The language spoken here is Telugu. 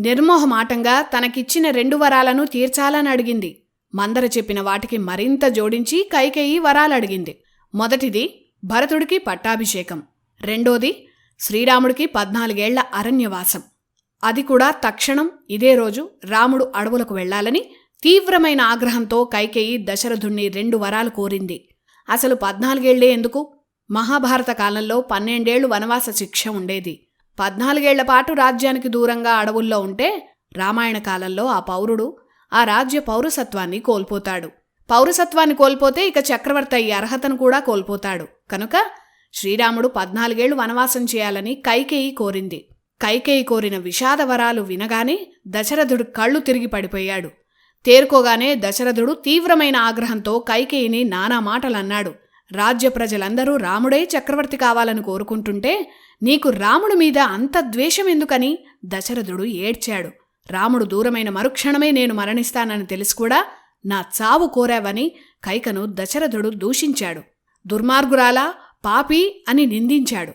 నిర్మోహమాటంగా తనకిచ్చిన 2 వరాలను తీర్చాలని అడిగింది. మందర చెప్పిన వాటికి మరింత జోడించి కైకేయి వరాలడిగింది. మొదటిది భరతుడికి పట్టాభిషేకం, రెండోది శ్రీరాముడికి 14 ఏళ్ల అరణ్యవాసం. అది కూడా తక్షణం ఇదే రోజు రాముడు అడవులకు వెళ్లాలని తీవ్రమైన ఆగ్రహంతో కైకేయి దశరథుణ్ణి 2 వరాలు కోరింది. అసలు 14 ఏళ్లే ఎందుకు? మహాభారత కాలంలో 12 ఏళ్లు వనవాస శిక్ష ఉండేది. 14 ఏళ్ల పాటు రాజ్యానికి దూరంగా అడవుల్లో ఉంటే రామాయణ కాలంలో ఆ పౌరుడు ఆ రాజ్య పౌరసత్వాన్ని కోల్పోతాడు. పౌరసత్వాన్ని కోల్పోతే ఇక చక్రవర్తి అయ్యే అర్హతను కూడా కోల్పోతాడు. కనుక శ్రీరాముడు 14 ఏళ్లు వనవాసం చేయాలని కైకేయి కోరింది. కైకేయి కోరిన విషాద వరాలు వినగానే దశరథుడు కళ్ళు తిరిగి పడిపోయాడు. తేరుకోగానే దశరథుడు తీవ్రమైన ఆగ్రహంతో కైకేయిని నానా మాటలన్నాడు. రాజ్య ప్రజలందరూ రాముడే చక్రవర్తి కావాలని కోరుకుంటుంటే నీకు రాముడి మీద అంత ద్వేషం ఎందుకని దశరథుడు ఏడ్చాడు. రాముడు దూరమైన మరుక్షణమే నేను మరణిస్తానని తెలిసి కూడా నా చావు కోరావని కైకను దశరథుడు దూషించాడు. దుర్మార్గురాలా, పాపి అని నిందించాడు.